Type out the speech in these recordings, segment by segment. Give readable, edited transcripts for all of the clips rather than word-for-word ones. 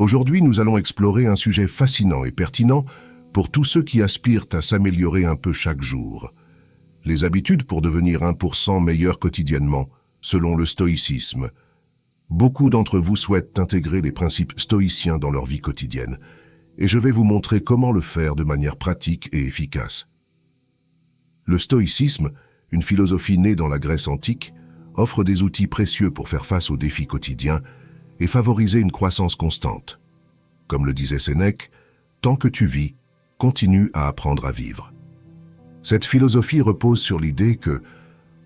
Aujourd'hui, nous allons explorer un sujet fascinant et pertinent pour tous ceux qui aspirent à s'améliorer un peu chaque jour. Les habitudes pour devenir 1% meilleur quotidiennement, selon le stoïcisme. Beaucoup d'entre vous souhaitent intégrer les principes stoïciens dans leur vie quotidienne, et je vais vous montrer comment le faire de manière pratique et efficace. Le stoïcisme, une philosophie née dans la Grèce antique, offre des outils précieux pour faire face aux défis quotidiens et favoriser une croissance constante. Comme le disait Sénèque, « Tant que tu vis, continue à apprendre à vivre ». Cette philosophie repose sur l'idée que,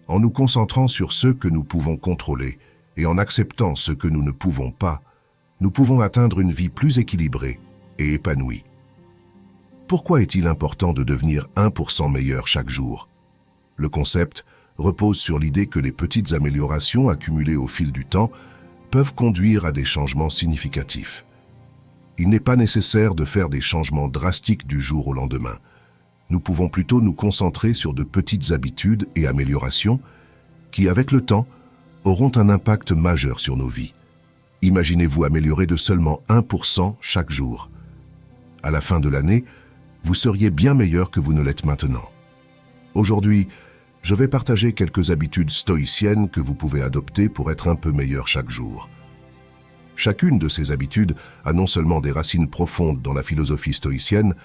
en nous concentrant sur ce que nous pouvons contrôler et en acceptant ce que nous ne pouvons pas, nous pouvons atteindre une vie plus équilibrée et épanouie. Pourquoi est-il important de devenir 1% meilleur chaque jour? Le concept repose sur l'idée que les petites améliorations accumulées au fil du temps peuvent conduire à des changements significatifs. Il n'est pas nécessaire de faire des changements drastiques du jour au lendemain. Nous pouvons plutôt nous concentrer sur de petites habitudes et améliorations qui, avec le temps, auront un impact majeur sur nos vies. Imaginez-vous améliorer de seulement 1% chaque jour. À la fin de l'année, vous seriez bien meilleur que vous ne l'êtes maintenant. Aujourd'hui, je vais partager quelques habitudes stoïciennes que vous pouvez adopter pour être un peu meilleur chaque jour. Chacune de ces habitudes a non seulement des racines profondes dans la philosophie stoïcienne,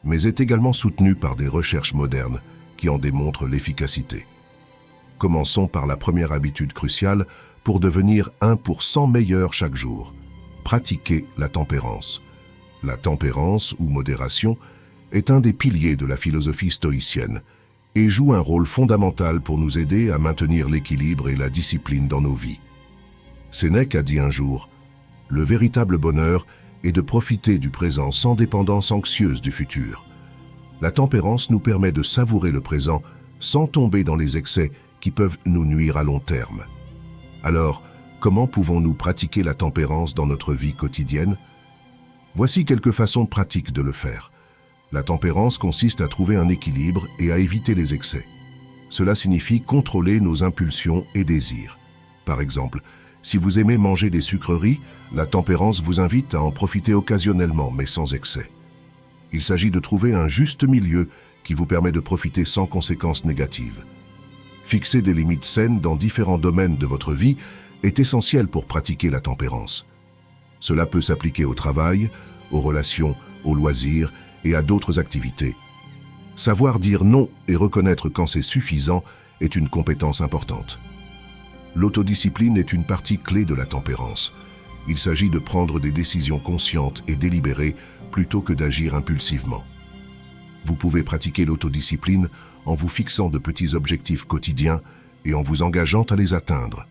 mais est également soutenue par des recherches modernes qui en démontrent l'efficacité. Commençons par la première habitude cruciale pour devenir 1% meilleur chaque jour. Pratiquer la tempérance. La tempérance ou modération est un des piliers de la philosophie stoïcienne et joue un rôle fondamental pour nous aider à maintenir l'équilibre et la discipline dans nos vies. Sénèque a dit un jour, « Le véritable bonheur est de profiter du présent sans dépendance anxieuse du futur. » La tempérance nous permet de savourer le présent sans tomber dans les excès qui peuvent nous nuire à long terme. Alors, comment pouvons-nous pratiquer la tempérance dans notre vie quotidienne? Voici quelques façons pratiques de le faire. La tempérance consiste à trouver un équilibre et à éviter les excès. Cela signifie contrôler nos impulsions et désirs. Par exemple, si vous aimez manger des sucreries, la tempérance vous invite à en profiter occasionnellement, mais sans excès. Il s'agit de trouver un juste milieu qui vous permet de profiter sans conséquences négatives. Fixer des limites saines dans différents domaines de votre vie est essentiel pour pratiquer la tempérance. Cela peut s'appliquer au travail, aux relations, aux loisirs et à d'autres activités. Savoir dire non et reconnaître quand c'est suffisant est une compétence importante. L'autodiscipline est une partie clé de la tempérance. Il s'agit de prendre des décisions conscientes et délibérées plutôt que d'agir impulsivement. Vous pouvez pratiquer l'autodiscipline en vous fixant de petits objectifs quotidiens et en vous engageant à les atteindre.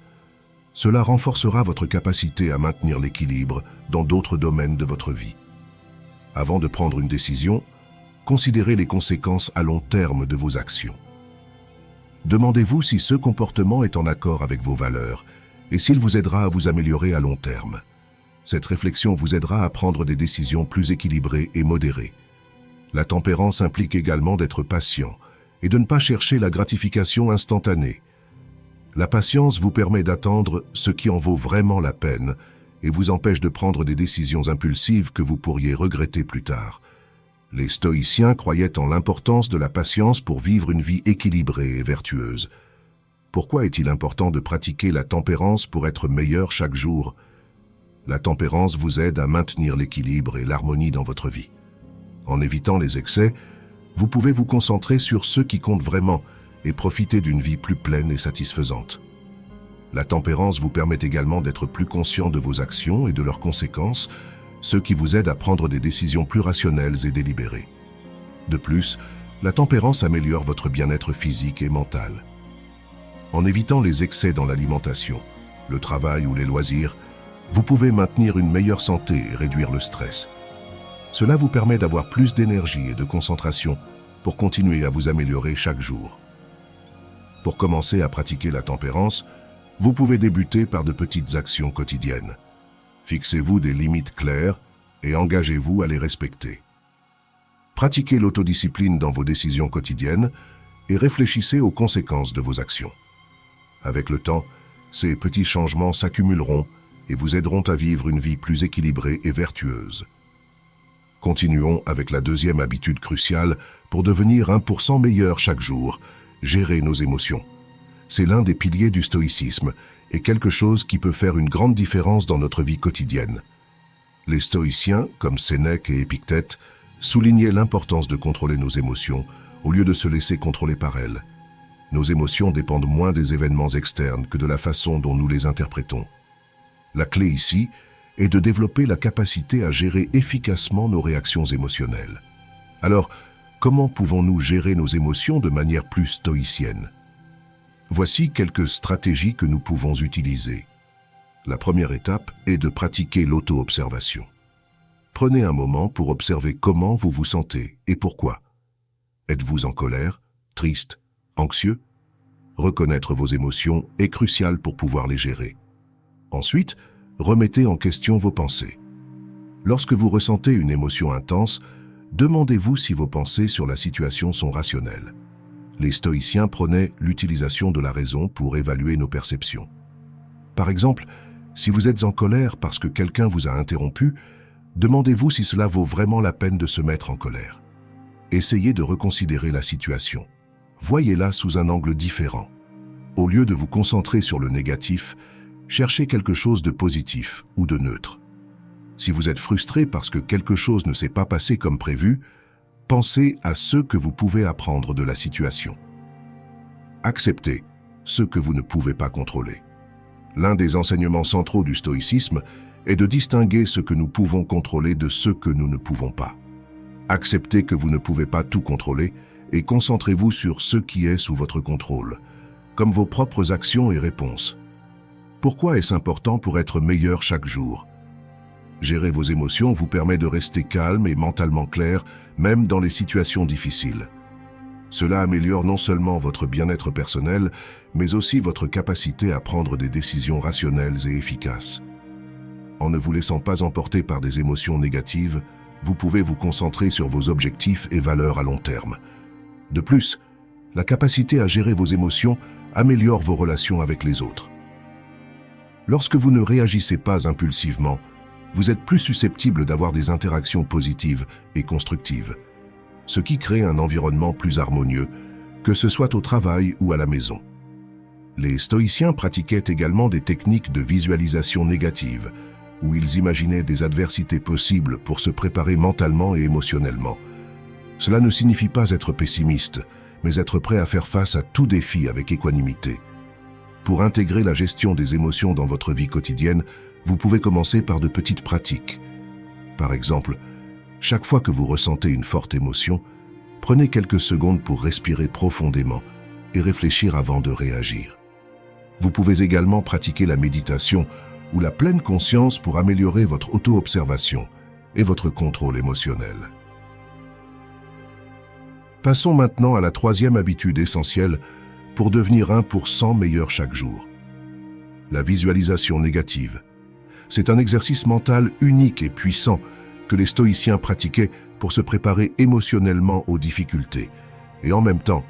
Cela renforcera votre capacité à maintenir l'équilibre dans d'autres domaines de votre vie. Avant de prendre une décision, considérez les conséquences à long terme de vos actions. Demandez-vous si ce comportement est en accord avec vos valeurs et s'il vous aidera à vous améliorer à long terme. Cette réflexion vous aidera à prendre des décisions plus équilibrées et modérées. La tempérance implique également d'être patient et de ne pas chercher la gratification instantanée. La patience vous permet d'attendre ce qui en vaut vraiment la peine et vous empêche de prendre des décisions impulsives que vous pourriez regretter plus tard. Les stoïciens croyaient en l'importance de la patience pour vivre une vie équilibrée et vertueuse. Pourquoi est-il important de pratiquer la tempérance pour être meilleur chaque jour? La tempérance vous aide à maintenir l'équilibre et l'harmonie dans votre vie. En évitant les excès, vous pouvez vous concentrer sur ce qui compte vraiment et profiter d'une vie plus pleine et satisfaisante. La tempérance vous permet également d'être plus conscient de vos actions et de leurs conséquences, ce qui vous aide à prendre des décisions plus rationnelles et délibérées. De plus, la tempérance améliore votre bien-être physique et mental. En évitant les excès dans l'alimentation, le travail ou les loisirs, vous pouvez maintenir une meilleure santé et réduire le stress. Cela vous permet d'avoir plus d'énergie et de concentration pour continuer à vous améliorer chaque jour. Pour commencer à pratiquer la tempérance, vous pouvez débuter par de petites actions quotidiennes. Fixez-vous des limites claires et engagez-vous à les respecter. Pratiquez l'autodiscipline dans vos décisions quotidiennes et réfléchissez aux conséquences de vos actions. Avec le temps, ces petits changements s'accumuleront et vous aideront à vivre une vie plus équilibrée et vertueuse. Continuons avec la deuxième habitude cruciale pour devenir 1% meilleur chaque jour, gérer nos émotions. C'est l'un des piliers du stoïcisme et quelque chose qui peut faire une grande différence dans notre vie quotidienne. Les stoïciens, comme Sénèque et Épictète, soulignaient l'importance de contrôler nos émotions au lieu de se laisser contrôler par elles. Nos émotions dépendent moins des événements externes que de la façon dont nous les interprétons. La clé ici est de développer la capacité à gérer efficacement nos réactions émotionnelles. Alors, comment pouvons-nous gérer nos émotions de manière plus stoïcienne? Voici quelques stratégies que nous pouvons utiliser. La première étape est de pratiquer l'auto-observation. Prenez un moment pour observer comment vous vous sentez et pourquoi. Êtes-vous en colère, triste, anxieux? Reconnaître vos émotions est crucial pour pouvoir les gérer. Ensuite, remettez en question vos pensées. Lorsque vous ressentez une émotion intense, demandez-vous si vos pensées sur la situation sont rationnelles. Les stoïciens prenaient l'utilisation de la raison pour évaluer nos perceptions. Par exemple, si vous êtes en colère parce que quelqu'un vous a interrompu, demandez-vous si cela vaut vraiment la peine de se mettre en colère. Essayez de reconsidérer la situation. Voyez-la sous un angle différent. Au lieu de vous concentrer sur le négatif, cherchez quelque chose de positif ou de neutre. Si vous êtes frustré parce que quelque chose ne s'est pas passé comme prévu, pensez à ce que vous pouvez apprendre de la situation. Acceptez ce que vous ne pouvez pas contrôler. L'un des enseignements centraux du stoïcisme est de distinguer ce que nous pouvons contrôler de ce que nous ne pouvons pas. Acceptez que vous ne pouvez pas tout contrôler et concentrez-vous sur ce qui est sous votre contrôle, comme vos propres actions et réponses. Pourquoi est-ce important pour être meilleur chaque jour? Gérer vos émotions vous permet de rester calme et mentalement clair, même dans les situations difficiles. Cela améliore non seulement votre bien-être personnel, mais aussi votre capacité à prendre des décisions rationnelles et efficaces. En ne vous laissant pas emporter par des émotions négatives, vous pouvez vous concentrer sur vos objectifs et valeurs à long terme. De plus, la capacité à gérer vos émotions améliore vos relations avec les autres. Lorsque vous ne réagissez pas impulsivement, vous êtes plus susceptible d'avoir des interactions positives et constructives, ce qui crée un environnement plus harmonieux, que ce soit au travail ou à la maison. Les stoïciens pratiquaient également des techniques de visualisation négative, où ils imaginaient des adversités possibles pour se préparer mentalement et émotionnellement. Cela ne signifie pas être pessimiste, mais être prêt à faire face à tout défi avec équanimité. Pour intégrer la gestion des émotions dans votre vie quotidienne, vous pouvez commencer par de petites pratiques. Par exemple, chaque fois que vous ressentez une forte émotion, prenez quelques secondes pour respirer profondément et réfléchir avant de réagir. Vous pouvez également pratiquer la méditation ou la pleine conscience pour améliorer votre auto-observation et votre contrôle émotionnel. Passons maintenant à la troisième habitude essentielle pour devenir 1% meilleur chaque jour. La visualisation négative. C'est un exercice mental unique et puissant que les stoïciens pratiquaient pour se préparer émotionnellement aux difficultés et en même temps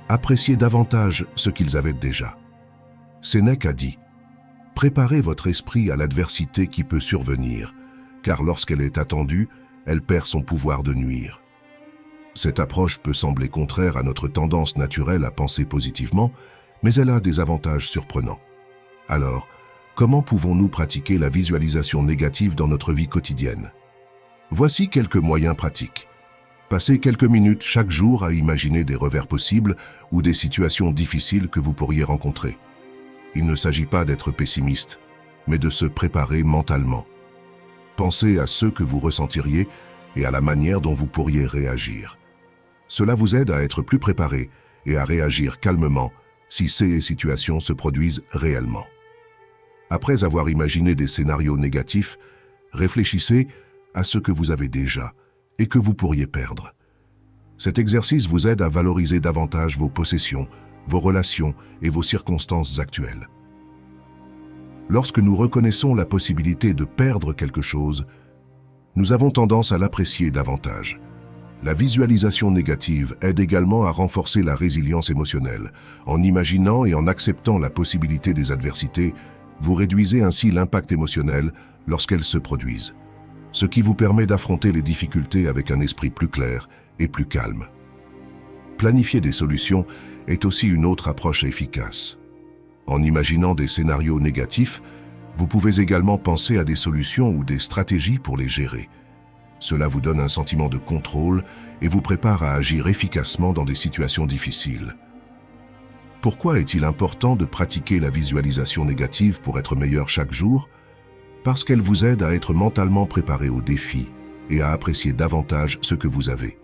apprécier davantage ce qu'ils avaient déjà. Sénèque a dit « Préparez votre esprit à l'adversité qui peut survenir, car lorsqu'elle est attendue, elle perd son pouvoir de nuire. » Cette approche peut sembler contraire à notre tendance naturelle à penser positivement, mais elle a des avantages surprenants. Alors, comment pouvons-nous pratiquer la visualisation négative dans notre vie quotidienne? Voici quelques moyens pratiques. Passez quelques minutes chaque jour à imaginer des revers possibles ou des situations difficiles que vous pourriez rencontrer. Il ne s'agit pas d'être pessimiste, mais de se préparer mentalement. Pensez à ce que vous ressentiriez et à la manière dont vous pourriez réagir. Cela vous aide à être plus préparé et à réagir calmement si ces situations se produisent réellement. Après avoir imaginé des scénarios négatifs, réfléchissez à ce que vous avez déjà et que vous pourriez perdre. Cet exercice vous aide à valoriser davantage vos possessions, vos relations et vos circonstances actuelles. Lorsque nous reconnaissons la possibilité de perdre quelque chose, nous avons tendance à l'apprécier davantage. La visualisation négative aide également à renforcer la résilience émotionnelle. En imaginant et en acceptant la possibilité des adversités, Vous réduisez ainsi l'impact émotionnel lorsqu'elles se produisent, ce qui vous permet d'affronter les difficultés avec un esprit plus clair et plus calme. Planifier des solutions est aussi une autre approche efficace. En imaginant des scénarios négatifs, vous pouvez également penser à des solutions ou des stratégies pour les gérer. Cela vous donne un sentiment de contrôle et vous prépare à agir efficacement dans des situations difficiles. Pourquoi est-il important de pratiquer la visualisation négative pour être meilleur chaque jour? Parce qu'elle vous aide à être mentalement préparé aux défis et à apprécier davantage ce que vous avez.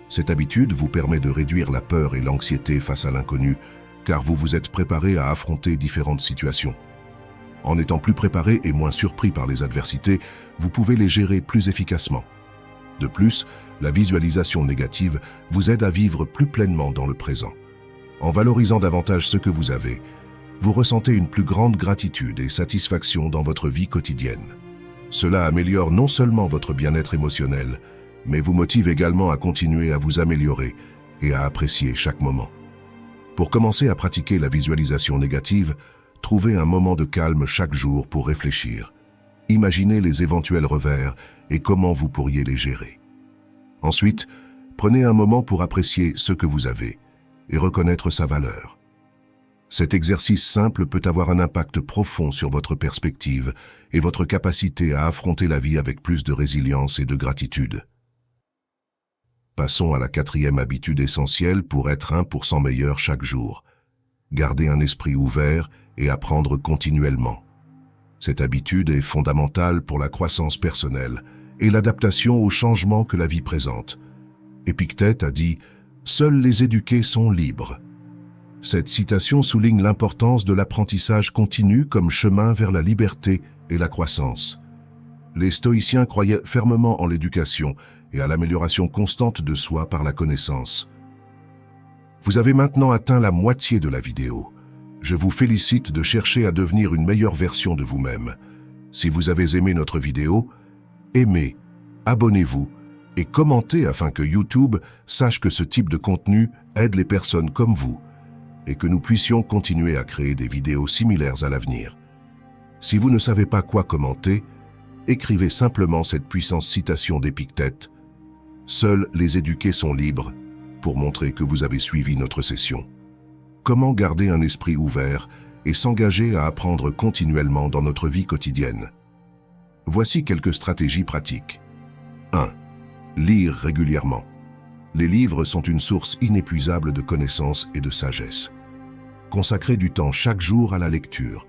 Cette habitude vous permet de réduire la peur et l'anxiété face à l'inconnu, car vous vous êtes préparé à affronter différentes situations. En étant plus préparé et moins surpris par les adversités, vous pouvez les gérer plus efficacement. De plus, la visualisation négative vous aide à vivre plus pleinement dans le présent. En valorisant davantage ce que vous avez, vous ressentez une plus grande gratitude et satisfaction dans votre vie quotidienne. Cela améliore non seulement votre bien-être émotionnel, mais vous motive également à continuer à vous améliorer et à apprécier chaque moment. Pour commencer à pratiquer la visualisation négative, trouvez un moment de calme chaque jour pour réfléchir. Imaginez les éventuels revers et comment vous pourriez les gérer. Ensuite, prenez un moment pour apprécier ce que vous avez et reconnaître sa valeur. Cet exercice simple peut avoir un impact profond sur votre perspective et votre capacité à affronter la vie avec plus de résilience et de gratitude. Passons à la 4e habitude essentielle pour être 1% meilleur chaque jour. Garder un esprit ouvert et apprendre continuellement. Cette habitude est fondamentale pour la croissance personnelle et l'adaptation aux changements que la vie présente. Épictète a dit « Seuls les éduqués sont libres ». Cette citation souligne l'importance de l'apprentissage continu comme chemin vers la liberté et la croissance. Les stoïciens croyaient fermement en l'éducation et à l'amélioration constante de soi par la connaissance. Vous avez maintenant atteint la moitié de la vidéo. Je vous félicite de chercher à devenir une meilleure version de vous-même. Si vous avez aimé notre vidéo, aimez, abonnez-vous et commentez afin que YouTube sache que ce type de contenu aide les personnes comme vous et que nous puissions continuer à créer des vidéos similaires à l'avenir. Si vous ne savez pas quoi commenter, écrivez simplement cette puissante citation d'Épictète « Seuls les éduqués sont libres » pour montrer que vous avez suivi notre session. Comment garder un esprit ouvert et s'engager à apprendre continuellement dans notre vie quotidienne? Voici quelques stratégies pratiques. 1. Lire régulièrement. Les livres sont une source inépuisable de connaissances et de sagesse. Consacrez du temps chaque jour à la lecture.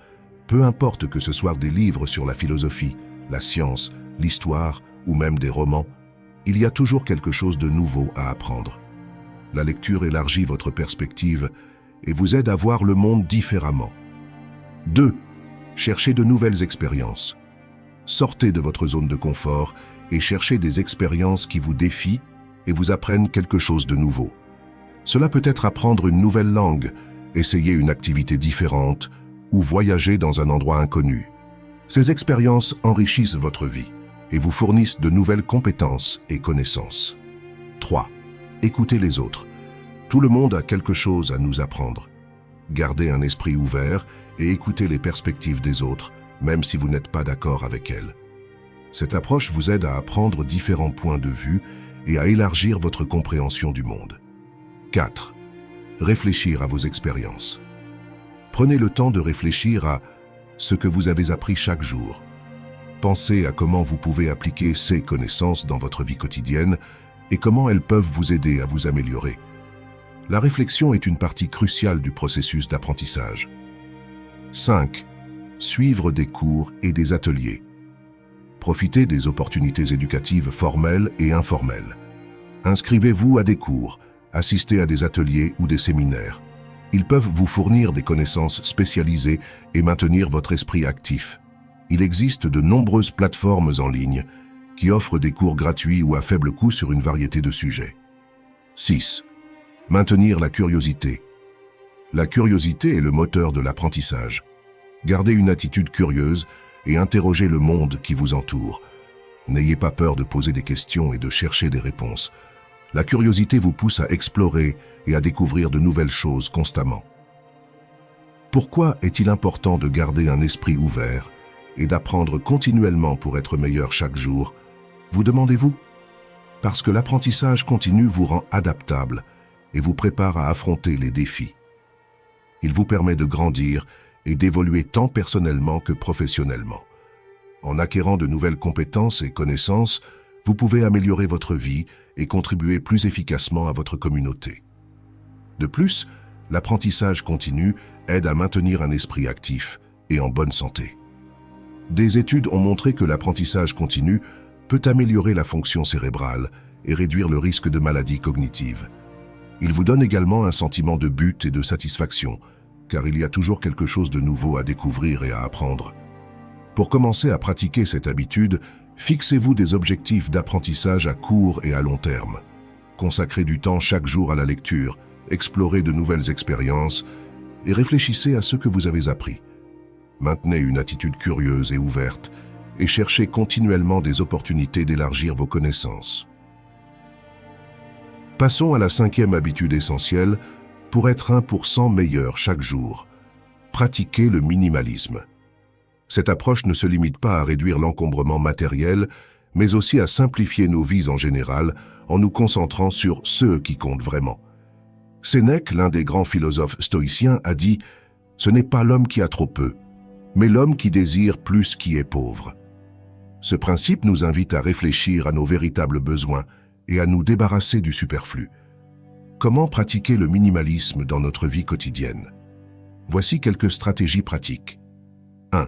Peu importe que ce soit des livres sur la philosophie, la science, l'histoire ou même des romans, il y a toujours quelque chose de nouveau à apprendre. La lecture élargit votre perspective et vous aide à voir le monde différemment. 2. Cherchez de nouvelles expériences. Sortez de votre zone de confort et cherchez des expériences qui vous défient et vous apprennent quelque chose de nouveau. Cela peut être apprendre une nouvelle langue, essayer une activité différente ou voyager dans un endroit inconnu. Ces expériences enrichissent votre vie et vous fournissent de nouvelles compétences et connaissances. 3. Écoutez les autres. Tout le monde a quelque chose à nous apprendre. Gardez un esprit ouvert et écoutez les perspectives des autres, même si vous n'êtes pas d'accord avec elles. Cette approche vous aide à apprendre différents points de vue et à élargir votre compréhension du monde. 4. Réfléchir à vos expériences. Prenez le temps de réfléchir à ce que vous avez appris chaque jour. Pensez à comment vous pouvez appliquer ces connaissances dans votre vie quotidienne et comment elles peuvent vous aider à vous améliorer. La réflexion est une partie cruciale du processus d'apprentissage. 5. Suivre des cours et des ateliers. Profitez des opportunités éducatives formelles et informelles. Inscrivez-vous à des cours, assistez à des ateliers ou des séminaires. Ils peuvent vous fournir des connaissances spécialisées et maintenir votre esprit actif. Il existe de nombreuses plateformes en ligne qui offrent des cours gratuits ou à faible coût sur une variété de sujets. 6. Maintenir la curiosité. La curiosité est le moteur de l'apprentissage. Gardez une attitude curieuse et interrogez le monde qui vous entoure. N'ayez pas peur de poser des questions et de chercher des réponses. La curiosité vous pousse à explorer et à découvrir de nouvelles choses constamment. Pourquoi est-il important de garder un esprit ouvert et d'apprendre continuellement pour être meilleur chaque jour, vous demandez-vous? Parce que l'apprentissage continu vous rend adaptable et vous prépare à affronter les défis. Il vous permet de grandir et d'évoluer tant personnellement que professionnellement. En acquérant de nouvelles compétences et connaissances, vous pouvez améliorer votre vie et contribuer plus efficacement à votre communauté. De plus, l'apprentissage continu aide à maintenir un esprit actif et en bonne santé. Des études ont montré que l'apprentissage continu peut améliorer la fonction cérébrale et réduire le risque de maladies cognitives. Il vous donne également un sentiment de but et de satisfaction, car il y a toujours quelque chose de nouveau à découvrir et à apprendre. Pour commencer à pratiquer cette habitude, fixez-vous des objectifs d'apprentissage à court et à long terme. Consacrez du temps chaque jour à la lecture, explorez de nouvelles expériences et réfléchissez à ce que vous avez appris. Maintenez une attitude curieuse et ouverte et cherchez continuellement des opportunités d'élargir vos connaissances. Passons à la 5e habitude essentielle pour être 1% meilleur chaque jour. Pratiquez le minimalisme. Cette approche ne se limite pas à réduire l'encombrement matériel, mais aussi à simplifier nos vies en général en nous concentrant sur ce qui compte vraiment. Sénèque, l'un des grands philosophes stoïciens, a dit « Ce n'est pas l'homme qui a trop peu, mais l'homme qui désire plus qui est pauvre ». Ce principe nous invite à réfléchir à nos véritables besoins et à nous débarrasser du superflu. Comment pratiquer le minimalisme dans notre vie quotidienne? Voici quelques stratégies pratiques. 1.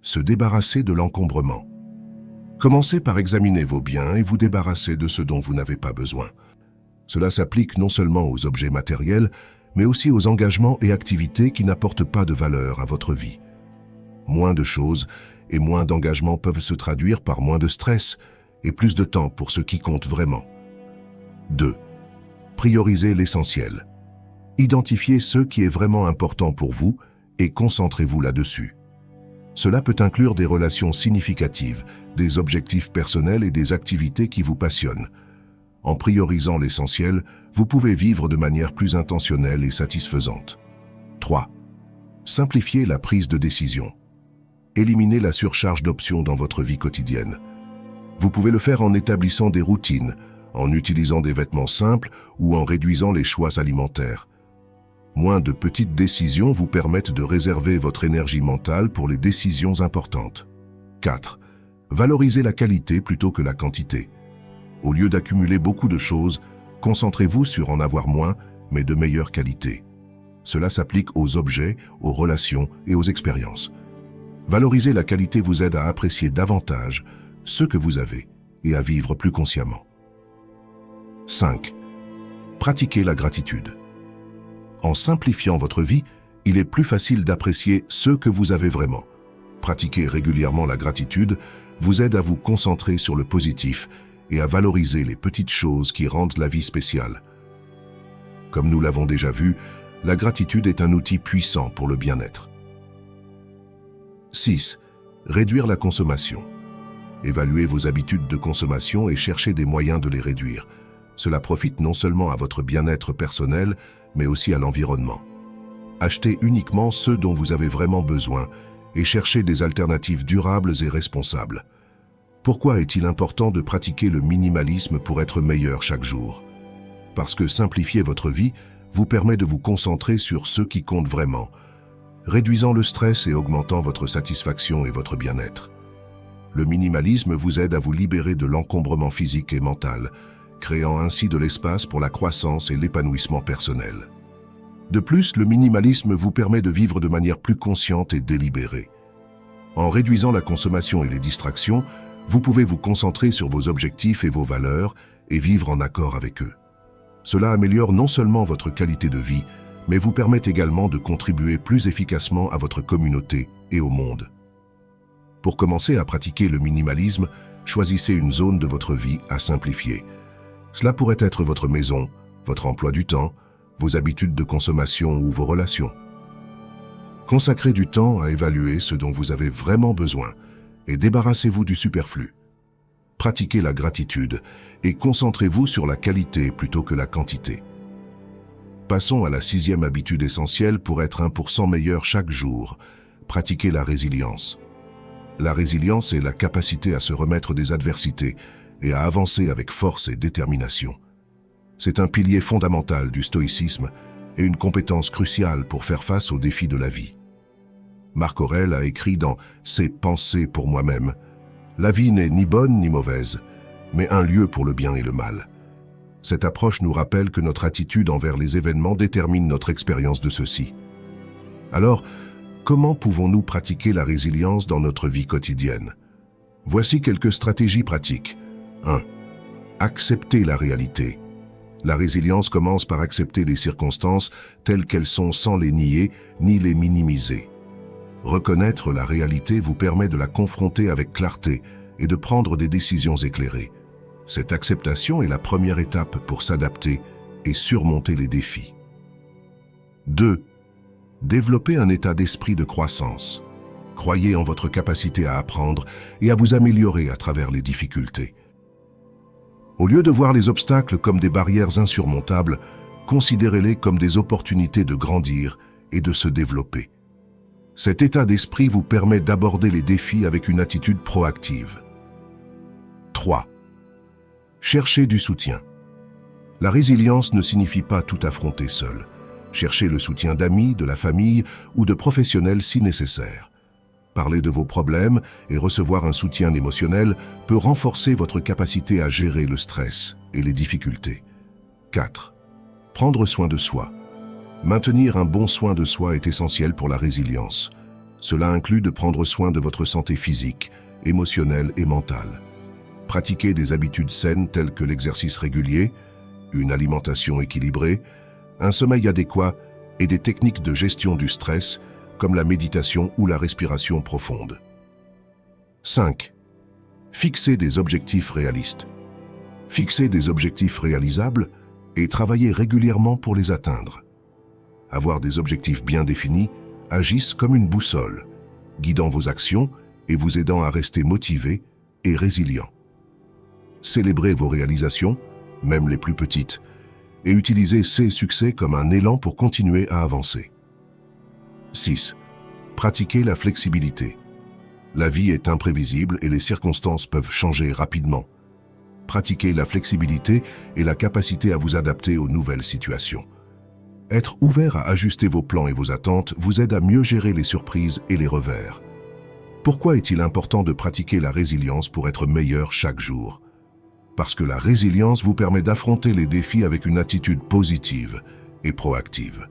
Se débarrasser de l'encombrement. Commencez par examiner vos biens et vous débarrasser de ce dont vous n'avez pas besoin. Cela s'applique non seulement aux objets matériels, mais aussi aux engagements et activités qui n'apportent pas de valeur à votre vie. Moins de choses et moins d'engagements peuvent se traduire par moins de stress et plus de temps pour ce qui compte vraiment. 2. Priorisez l'essentiel. Identifiez ce qui est vraiment important pour vous et concentrez-vous là-dessus. Cela peut inclure des relations significatives, des objectifs personnels et des activités qui vous passionnent. En priorisant l'essentiel, vous pouvez vivre de manière plus intentionnelle et satisfaisante. 3. Simplifiez la prise de décision. Éliminez la surcharge d'options dans votre vie quotidienne. Vous pouvez le faire en établissant des routines, en utilisant des vêtements simples ou en réduisant les choix alimentaires. Moins de petites décisions vous permettent de réserver votre énergie mentale pour les décisions importantes. 4. Valorisez la qualité plutôt que la quantité. Au lieu d'accumuler beaucoup de choses, concentrez-vous sur en avoir moins, mais de meilleure qualité. Cela s'applique aux objets, aux relations et aux expériences. Valoriser la qualité vous aide à apprécier davantage ce que vous avez et à vivre plus consciemment. 5. Pratiquez la gratitude. En simplifiant votre vie, il est plus facile d'apprécier ce que vous avez vraiment. Pratiquer régulièrement la gratitude vous aide à vous concentrer sur le positif et à valoriser les petites choses qui rendent la vie spéciale. Comme nous l'avons déjà vu, la gratitude est un outil puissant pour le bien-être. 6. Réduire la consommation. Évaluez vos habitudes de consommation et cherchez des moyens de les réduire. Cela profite non seulement à votre bien-être personnel, mais aussi à l'environnement. Achetez uniquement ce dont vous avez vraiment besoin et cherchez des alternatives durables et responsables. Pourquoi est-il important de pratiquer le minimalisme pour être meilleur chaque jour? Parce que simplifier votre vie vous permet de vous concentrer sur ce qui compte vraiment, réduisant le stress et augmentant votre satisfaction et votre bien-être. Le minimalisme vous aide à vous libérer de l'encombrement physique et mental, créant ainsi de l'espace pour la croissance et l'épanouissement personnel. De plus, le minimalisme vous permet de vivre de manière plus consciente et délibérée. En réduisant la consommation et les distractions, vous pouvez vous concentrer sur vos objectifs et vos valeurs et vivre en accord avec eux. Cela améliore non seulement votre qualité de vie, mais vous permet également de contribuer plus efficacement à votre communauté et au monde. Pour commencer à pratiquer le minimalisme, choisissez une zone de votre vie à simplifier. Cela pourrait être votre maison, votre emploi du temps, vos habitudes de consommation ou vos relations. Consacrez du temps à évaluer ce dont vous avez vraiment besoin et débarrassez-vous du superflu. Pratiquez la gratitude et concentrez-vous sur la qualité plutôt que la quantité. Passons à la 6e habitude essentielle pour être 1% meilleur chaque jour. Pratiquer la résilience. La résilience est la capacité à se remettre des adversités et à avancer avec force et détermination. C'est un pilier fondamental du stoïcisme et une compétence cruciale pour faire face aux défis de la vie. Marc Aurèle a écrit dans « Ses pensées pour moi-même » : « La vie n'est ni bonne ni mauvaise, mais un lieu pour le bien et le mal. » Cette approche nous rappelle que notre attitude envers les événements détermine notre expérience de ceux-ci. Alors, comment pouvons-nous pratiquer la résilience dans notre vie quotidienne? Voici quelques stratégies pratiques. 1. Accepter la réalité. La résilience commence par accepter les circonstances telles qu'elles sont sans les nier ni les minimiser. Reconnaître la réalité vous permet de la confronter avec clarté et de prendre des décisions éclairées. Cette acceptation est la première étape pour s'adapter et surmonter les défis. 2. Développer un état d'esprit de croissance. Croyez en votre capacité à apprendre et à vous améliorer à travers les difficultés. Au lieu de voir les obstacles comme des barrières insurmontables, considérez-les comme des opportunités de grandir et de se développer. Cet état d'esprit vous permet d'aborder les défis avec une attitude proactive. 3. Cherchez du soutien. La résilience ne signifie pas tout affronter seul. Cherchez le soutien d'amis, de la famille ou de professionnels si nécessaire. Parler de vos problèmes et recevoir un soutien émotionnel peut renforcer votre capacité à gérer le stress et les difficultés. 4. Prendre soin de soi. Maintenir un bon soin de soi est essentiel pour la résilience. Cela inclut de prendre soin de votre santé physique, émotionnelle et mentale. Pratiquez des habitudes saines telles que l'exercice régulier, une alimentation équilibrée, un sommeil adéquat et des techniques de gestion du stress comme la méditation ou la respiration profonde. 5. Fixez des objectifs réalistes. Fixez des objectifs réalisables et travaillez régulièrement pour les atteindre. Avoir des objectifs bien définis agissent comme une boussole, guidant vos actions et vous aidant à rester motivé et résilient. Célébrez vos réalisations, même les plus petites, et utilisez ces succès comme un élan pour continuer à avancer. 6. Pratiquez la flexibilité. La vie est imprévisible et les circonstances peuvent changer rapidement. Pratiquez la flexibilité et la capacité à vous adapter aux nouvelles situations. Être ouvert à ajuster vos plans et vos attentes vous aide à mieux gérer les surprises et les revers. Pourquoi est-il important de pratiquer la résilience pour être meilleur chaque jour? Parce que la résilience vous permet d'affronter les défis avec une attitude positive et proactive.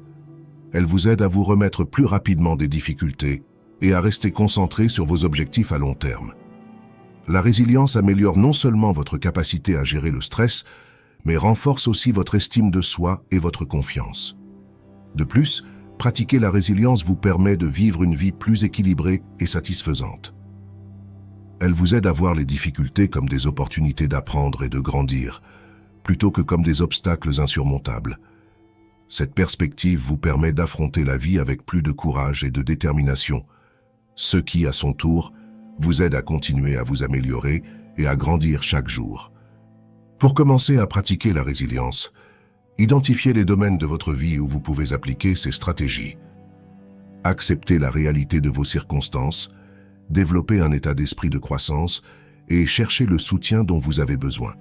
Elle vous aide à vous remettre plus rapidement des difficultés et à rester concentré sur vos objectifs à long terme. La résilience améliore non seulement votre capacité à gérer le stress, mais renforce aussi votre estime de soi et votre confiance. De plus, pratiquer la résilience vous permet de vivre une vie plus équilibrée et satisfaisante. Elle vous aide à voir les difficultés comme des opportunités d'apprendre et de grandir, plutôt que comme des obstacles insurmontables. Cette perspective vous permet d'affronter la vie avec plus de courage et de détermination, ce qui, à son tour, vous aide à continuer à vous améliorer et à grandir chaque jour. Pour commencer à pratiquer la résilience, identifiez les domaines de votre vie où vous pouvez appliquer ces stratégies. Acceptez la réalité de vos circonstances, développez un état d'esprit de croissance et cherchez le soutien dont vous avez besoin.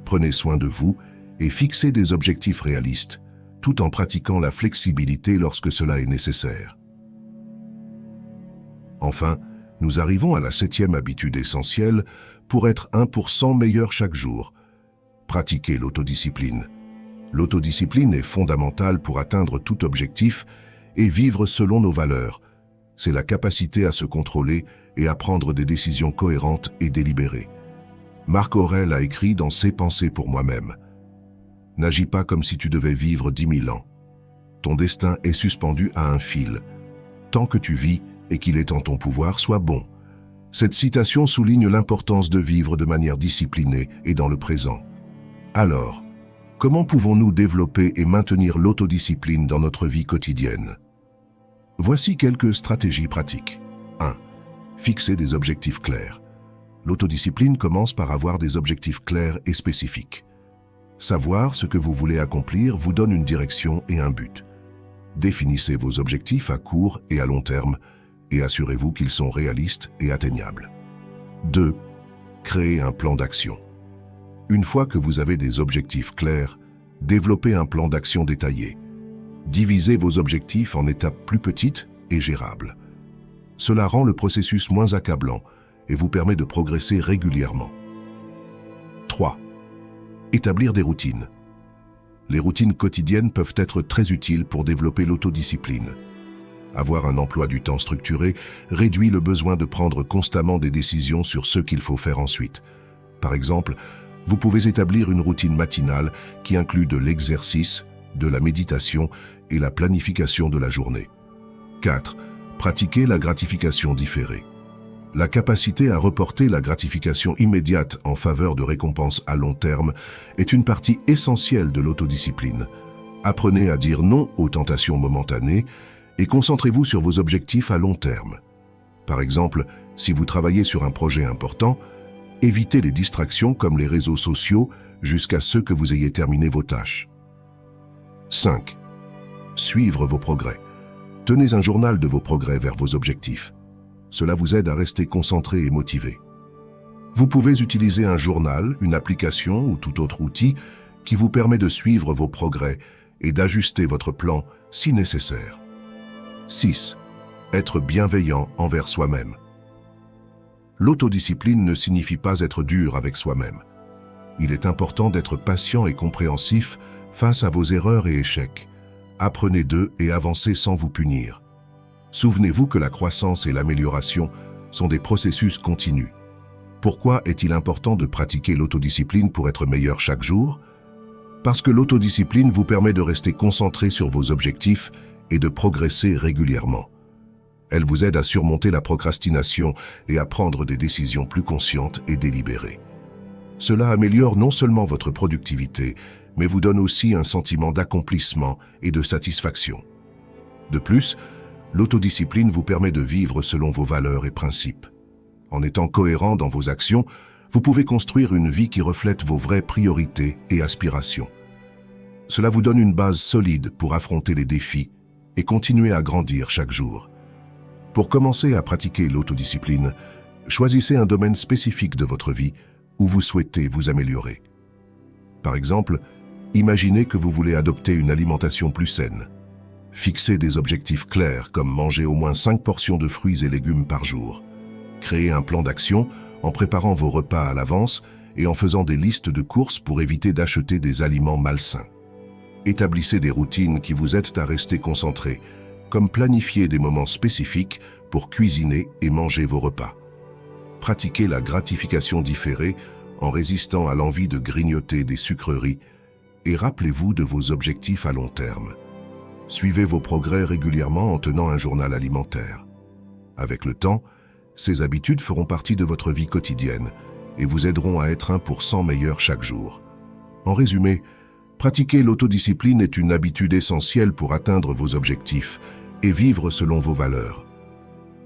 Prenez soin de vous et fixez des objectifs réalistes, tout en pratiquant la flexibilité lorsque cela est nécessaire. Enfin, nous arrivons à la 7e habitude essentielle pour être 1% meilleur chaque jour. Pratiquez l'autodiscipline. L'autodiscipline est fondamentale pour atteindre tout objectif et vivre selon nos valeurs. C'est la capacité à se contrôler et à prendre des décisions cohérentes et délibérées. Marc Aurèle a écrit dans Ses pensées pour moi-même: « N'agis pas comme si tu devais vivre 10 000 ans. Ton destin est suspendu à un fil. Tant que tu vis et qu'il est en ton pouvoir, sois bon. » Cette citation souligne l'importance de vivre de manière disciplinée et dans le présent. Alors, comment pouvons-nous développer et maintenir l'autodiscipline dans notre vie quotidienne? Voici quelques stratégies pratiques. 1. Fixer des objectifs clairs. L'autodiscipline commence par avoir des objectifs clairs et spécifiques. Savoir ce que vous voulez accomplir vous donne une direction et un but. Définissez vos objectifs à court et à long terme et assurez-vous qu'ils sont réalistes et atteignables. 2. Créez un plan d'action. Une fois que vous avez des objectifs clairs, développez un plan d'action détaillé. Divisez vos objectifs en étapes plus petites et gérables. Cela rend le processus moins accablant et vous permet de progresser régulièrement. 3. Établir des routines. Les routines quotidiennes peuvent être très utiles pour développer l'autodiscipline. Avoir un emploi du temps structuré réduit le besoin de prendre constamment des décisions sur ce qu'il faut faire ensuite. Par exemple, vous pouvez établir une routine matinale qui inclut de l'exercice, de la méditation et la planification de la journée. 4. Pratiquer la gratification différée. La capacité à reporter la gratification immédiate en faveur de récompenses à long terme est une partie essentielle de l'autodiscipline. Apprenez à dire non aux tentations momentanées et concentrez-vous sur vos objectifs à long terme. Par exemple, si vous travaillez sur un projet important, évitez les distractions comme les réseaux sociaux jusqu'à ce que vous ayez terminé vos tâches. 5. Suivre vos progrès. Tenez un journal de vos progrès vers vos objectifs. Cela vous aide à rester concentré et motivé. Vous pouvez utiliser un journal, une application ou tout autre outil qui vous permet de suivre vos progrès et d'ajuster votre plan si nécessaire. 6. Être bienveillant envers soi-même. L'autodiscipline ne signifie pas être dur avec soi-même. Il est important d'être patient et compréhensif face à vos erreurs et échecs. Apprenez d'eux et avancez sans vous punir. Souvenez-vous que la croissance et l'amélioration sont des processus continus. Pourquoi est-il important de pratiquer l'autodiscipline pour être meilleur chaque jour? Parce que l'autodiscipline vous permet de rester concentré sur vos objectifs et de progresser régulièrement. Elle vous aide à surmonter la procrastination et à prendre des décisions plus conscientes et délibérées. Cela améliore non seulement votre productivité, mais vous donne aussi un sentiment d'accomplissement et de satisfaction. De plus, l'autodiscipline vous permet de vivre selon vos valeurs et principes. En étant cohérent dans vos actions, vous pouvez construire une vie qui reflète vos vraies priorités et aspirations. Cela vous donne une base solide pour affronter les défis et continuer à grandir chaque jour. Pour commencer à pratiquer l'autodiscipline, choisissez un domaine spécifique de votre vie où vous souhaitez vous améliorer. Par exemple, imaginez que vous voulez adopter une alimentation plus saine. Fixez des objectifs clairs comme manger au moins 5 portions de fruits et légumes par jour. Créez un plan d'action en préparant vos repas à l'avance et en faisant des listes de courses pour éviter d'acheter des aliments malsains. Établissez des routines qui vous aident à rester concentré, comme planifier des moments spécifiques pour cuisiner et manger vos repas. Pratiquez la gratification différée en résistant à l'envie de grignoter des sucreries et rappelez-vous de vos objectifs à long terme. Suivez vos progrès régulièrement en tenant un journal alimentaire. Avec le temps, ces habitudes feront partie de votre vie quotidienne et vous aideront à être 1% meilleur chaque jour. En résumé, pratiquer l'autodiscipline est une habitude essentielle pour atteindre vos objectifs et vivre selon vos valeurs.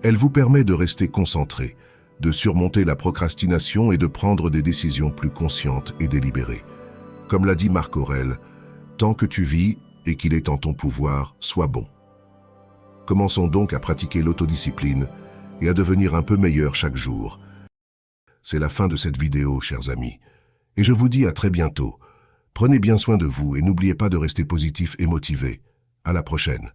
Elle vous permet de rester concentré, de surmonter la procrastination et de prendre des décisions plus conscientes et délibérées. Comme l'a dit Marc Aurèle, « Tant que tu vis et qu'il est en ton pouvoir, sois bon ». Commençons donc à pratiquer l'autodiscipline et à devenir un peu meilleur chaque jour. C'est la fin de cette vidéo, chers amis, et je vous dis à très bientôt. Prenez bien soin de vous et n'oubliez pas de rester positif et motivé. À la prochaine.